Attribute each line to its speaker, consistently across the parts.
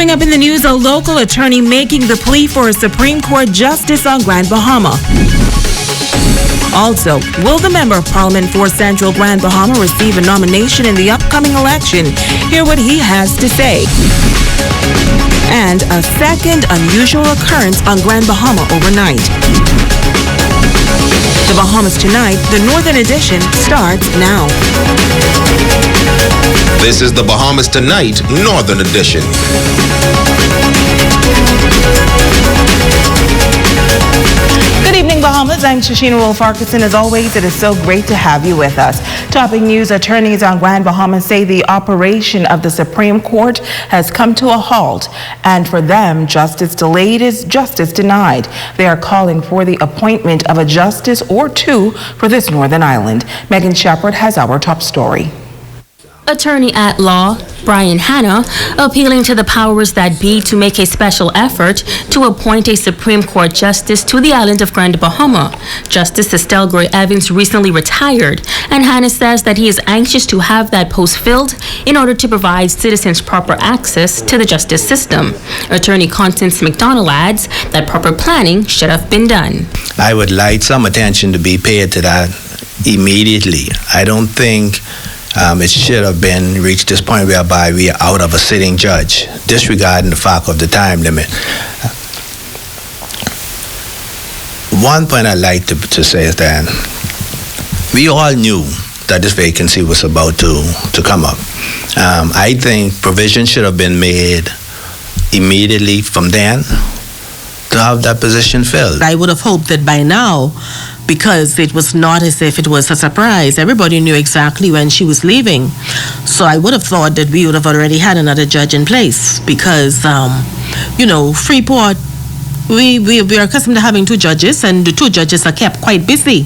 Speaker 1: Coming up in the news, a local attorney making the plea for a Supreme Court justice on Grand Bahama. Also, will the Member of Parliament for Central Grand Bahama receive a nomination in the upcoming election? Hear what he has to say. And a second unusual occurrence on Grand Bahama overnight. The Bahamas Tonight, the Northern Edition, starts now.
Speaker 2: This is the Bahamas Tonight, Northern Edition.
Speaker 1: Good evening, Bahamas. I'm Shashina Wolf-Farquharson. As always, it is so great to have you with us. Topping news, attorneys on Grand Bahama say the operation of the Supreme Court has come to a halt, and for them, justice delayed is justice denied. They are calling for the appointment of a justice or two for this Northern Island. Megan Shepard has our top story.
Speaker 3: Attorney at law Brian Hanna appealing to the powers that be to make a special effort to appoint a Supreme Court justice to the island of Grand Bahama. Justice Estelle Gray Evans recently retired, and Hanna says that he is anxious to have that post filled in order to provide citizens proper access to the justice system. Attorney Constance McDonald adds that proper planning should have been done.
Speaker 4: I would like some attention to be paid to that immediately. I don't think it should have been reached this point whereby we are out of a sitting judge, disregarding the fact of the time limit. One point I'd like to say is that we all knew that this vacancy was about to come up. I think provision should have been made immediately from then to have that position filled.
Speaker 5: I would have hoped that by now, because it was not as if it was a surprise. Everybody knew exactly when she was leaving. So I would have thought that we would have already had another judge in place because, Freeport, we are accustomed to having two judges, and the two judges are kept quite busy.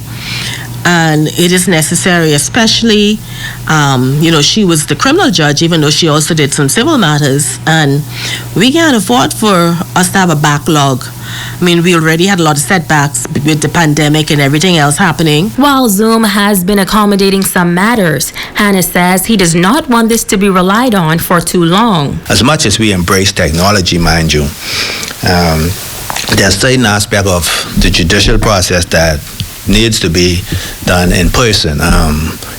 Speaker 5: And it is necessary, especially, she was the criminal judge, even though she also did some civil matters. And we can't afford for us to have a backlog. I mean, we already had a lot of setbacks with the pandemic and everything else happening.
Speaker 3: While Zoom has been accommodating some matters, Hanna says he does not want this to be relied on for too long.
Speaker 4: As much as we embrace technology, mind you, there's certain aspect of the judicial process that needs to be done in person.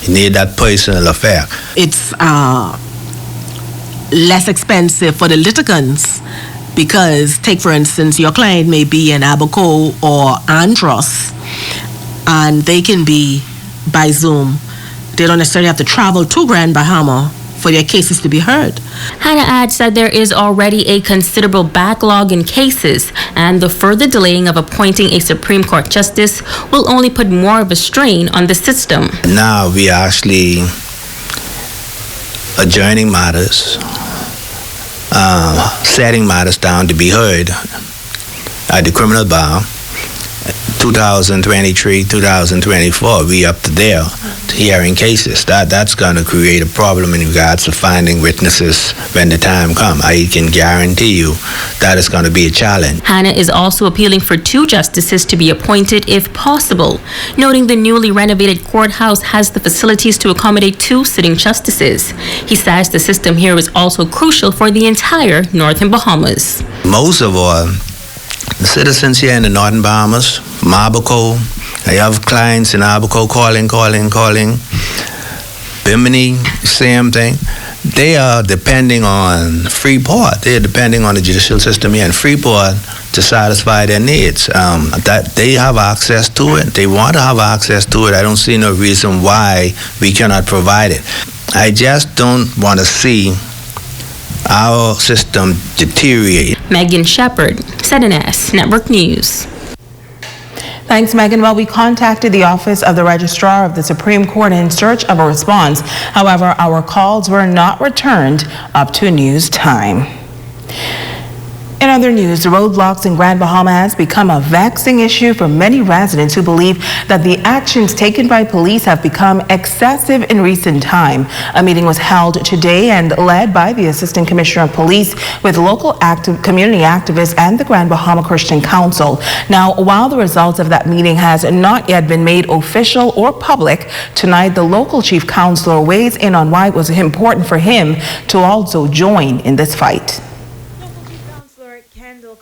Speaker 4: You need that personal affair.
Speaker 5: It's less expensive for the litigants because, take for instance, your client may be in Abaco or Andros, and they can be by Zoom. They don't necessarily have to travel to Grand Bahama for their cases to be heard.
Speaker 3: Hanna adds that there is already a considerable backlog in cases, and the further delaying of appointing a Supreme Court justice will only put more of a strain on the system.
Speaker 4: Now we are actually adjourning matters, setting matters down to be heard at the criminal bar. 2023, 2024, we up to there to hearing cases. That's going to create a problem in regards to finding witnesses when the time comes. I can guarantee you that is going to be a challenge.
Speaker 3: Hanna is also appealing for two justices to be appointed if possible, noting the newly renovated courthouse has the facilities to accommodate two sitting justices. He says the system here is also crucial for the entire Northern Bahamas.
Speaker 4: Most of all, the citizens here in the Northern Bahamas, from Abaco, I have clients in Abaco calling. Bimini, same thing. They are depending on Freeport. They are depending on the judicial system here in Freeport to satisfy their needs. That they have access to it. They want to have access to it. I don't see no reason why we cannot provide it. I just don't want to see our system deteriorate.
Speaker 3: Megan Shepard, ZNS Network News.
Speaker 1: Thanks, Megan. Well, we contacted the Office of the Registrar of the Supreme Court in search of a response. However, our calls were not returned up to news time. In other news, roadblocks in Grand Bahama has become a vexing issue for many residents who believe that the actions taken by police have become excessive in recent time. A meeting was held today and led by the Assistant Commissioner of Police with local community activists and the Grand Bahama Christian Council. Now, while the results of that meeting has not yet been made official or public, tonight the local chief counselor weighs in on why it was important for him to also join in this fight.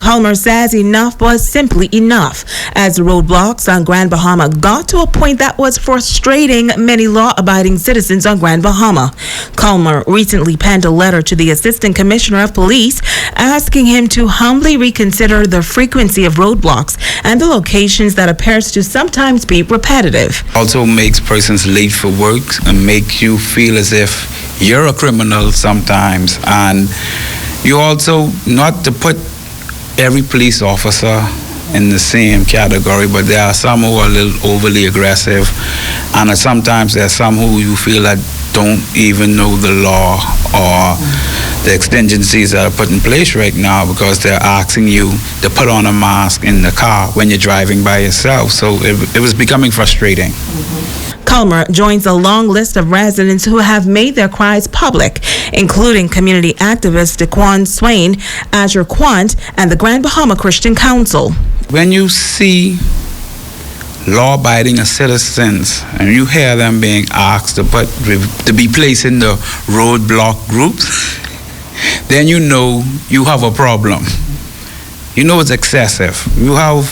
Speaker 1: Culmer says enough was simply enough as the roadblocks on Grand Bahama got to a point that was frustrating many law-abiding citizens on Grand Bahama. Culmer recently penned a letter to the Assistant Commissioner of Police asking him to humbly reconsider the frequency of roadblocks and the locations that appears to sometimes be repetitive.
Speaker 6: Also makes persons late for work and make you feel as if you're a criminal sometimes. And you also, not to put every police officer in the same category, but there are some who are a little overly aggressive, and sometimes there are some who you feel that don't even know the law or the exigencies that are put in place right now, because they're asking you to put on a mask in the car when you're driving by yourself. So it was becoming frustrating.
Speaker 1: Culmer joins a long list of residents who have made their cries public, including community activist DeQuan Swain, Azure Quant, and the Grand Bahama Christian Council.
Speaker 6: When you see law-abiding citizens and you hear them being asked to be placed in the roadblock groups, then you know you have a problem. You know it's excessive. You have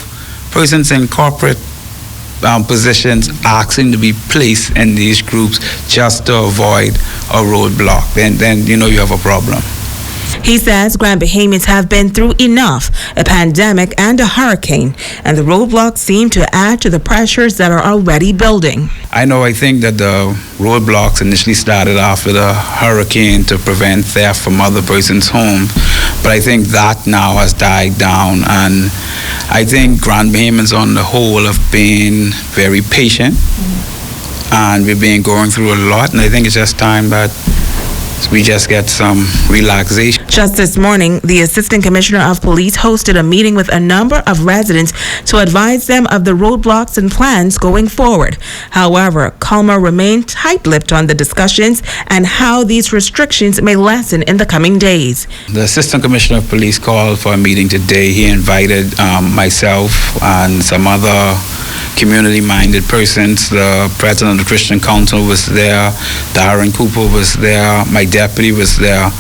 Speaker 6: persons in corporate positions asking to be placed in these groups just to avoid a roadblock. Then you know you have a problem.
Speaker 1: He says Grand Bahamians have been through enough, a pandemic and a hurricane, and the roadblocks seem to add to the pressures that are already building.
Speaker 6: I think that the roadblocks initially started after the hurricane to prevent theft from other persons' homes, but I think that now has died down, and I think Grand Bahamians on the whole have been very patient, and we've been going through a lot, and I think it's just time that we just get some relaxation.
Speaker 1: Just this morning, the Assistant Commissioner of Police hosted a meeting with a number of residents to advise them of the roadblocks and plans going forward. However, Culmer remained tight-lipped on the discussions and how these restrictions may lessen in the coming days.
Speaker 6: The Assistant Commissioner of Police called for a meeting today. He invited myself and some other community-minded persons. The president of the Christian Council was there, Darren Cooper was there, my deputy was there,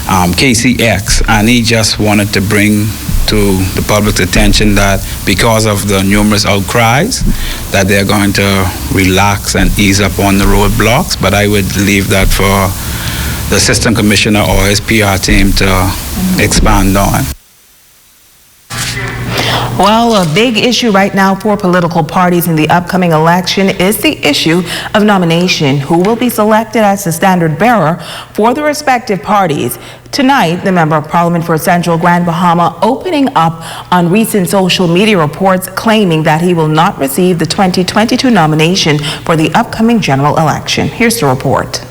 Speaker 6: KCX, and he just wanted to bring to the public's attention that because of the numerous outcries that they're going to relax and ease up on the roadblocks, but I would leave that for the Assistant Commissioner or his PR team to expand on.
Speaker 1: Well, a big issue right now for political parties in the upcoming election is the issue of nomination. Who will be selected as the standard bearer for the respective parties? Tonight, the Member of Parliament for Central Grand Bahama opening up on recent social media reports claiming that he will not receive the 2022 nomination for the upcoming general election. Here's the report.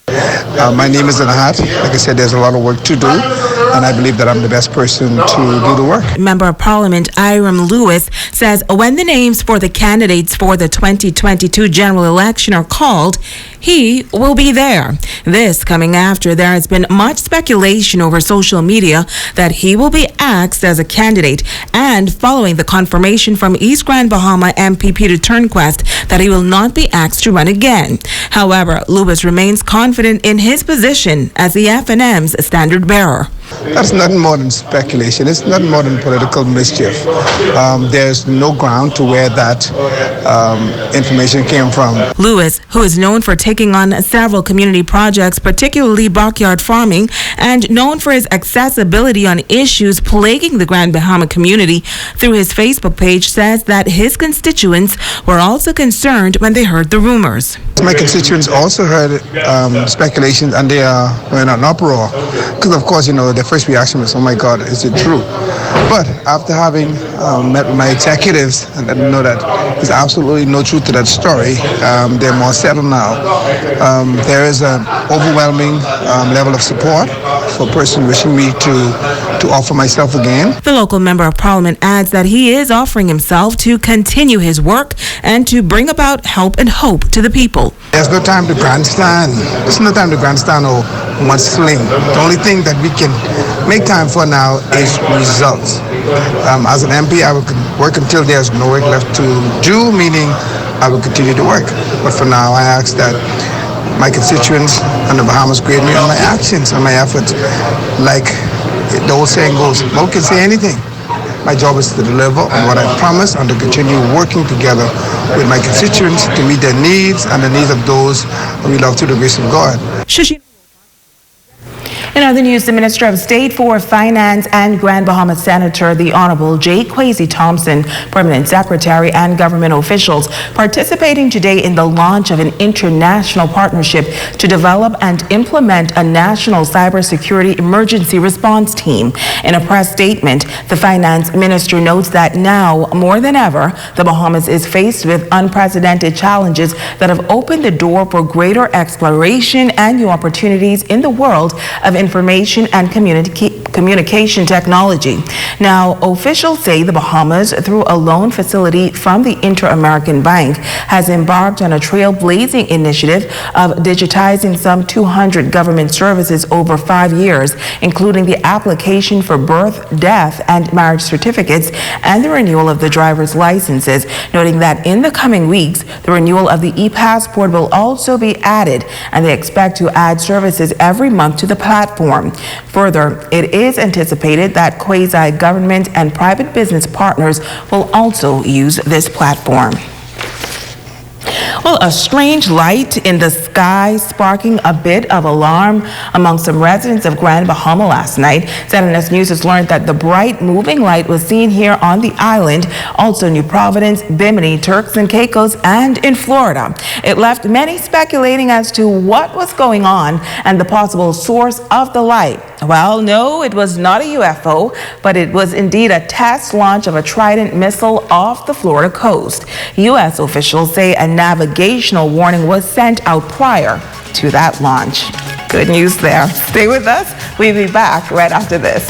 Speaker 7: My name is Anahat. Like I said, there's a lot of work to do, and I believe that I'm the best person to do the work.
Speaker 1: Member of Parliament Iram Lewis says when the names for the candidates for the 2022 general election are called, he will be there. This coming after there has been much speculation over social media that he will be asked as a candidate, and following the confirmation from East Grand Bahama MP Peter Turnquest that he will not be asked to run again. However, Lewis remains confident in his position as the FNM's standard bearer.
Speaker 7: That's nothing more than speculation. It's nothing more than political mischief. There's no ground to where that information came from.
Speaker 1: Lewis, who is known for taking on several community projects, particularly backyard farming, and known for his accessibility on issues plaguing the Grand Bahama community, through his Facebook page says that his constituents were also concerned when they heard the rumors.
Speaker 7: My constituents also heard speculations, and they were in an uproar. Because, of course, their first reaction was, oh my God, is it true? But after having met with my executives and let them know that there's absolutely no truth to that story, they're more settled now. There is an overwhelming level of support for a person wishing me to offer myself again.
Speaker 1: The local Member of Parliament adds that he is offering himself to continue his work and to bring about help and hope to the people.
Speaker 7: There's no time to grandstand. There's no time to grandstand or mudsling. The only thing that we can make time for now is results. As an MP, I will work until there's no work left to do, meaning I will continue to work. But for now, I ask that my constituents and the Bahamas grade me on my actions and my efforts, like The old saying goes, "One can say anything." My job is to deliver on what I promised and to continue working together with my constituents to meet their needs and the needs of those we love through the grace of God.
Speaker 1: In other news, the Minister of State for Finance and Grand Bahama Senator, the Honorable J. Kwesi Thompson, Permanent Secretary, and government officials participating today in the launch of an international partnership to develop and implement a national cybersecurity emergency response team. In a press statement, the Finance Minister notes that now, more than ever, the Bahamas is faced with unprecedented challenges that have opened the door for greater exploration and new opportunities in the world of information and communication technology. Now, officials say the Bahamas, through a loan facility from the Inter-American Bank, has embarked on a trailblazing initiative of digitizing some 200 government services over 5 years, including the application for birth, death, and marriage certificates, and the renewal of the driver's licenses, noting that in the coming weeks, the renewal of the e-passport will also be added, and they expect to add services every month to the platform. Further, it is anticipated that quasi-government and private business partners will also use this platform. Well, a strange light in the sky sparking a bit of alarm among some residents of Grand Bahama last night. ZNS News has learned that the bright moving light was seen here on the island, also New Providence, Bimini, Turks and Caicos, and in Florida. It left many speculating as to what was going on and the possible source of the light. Well, no, it was not a UFO, but it was indeed a test launch of a Trident missile off the Florida coast. U.S. officials say a navigational warning was sent out prior to that launch. Good news there. Stay with us. We'll be back right after this.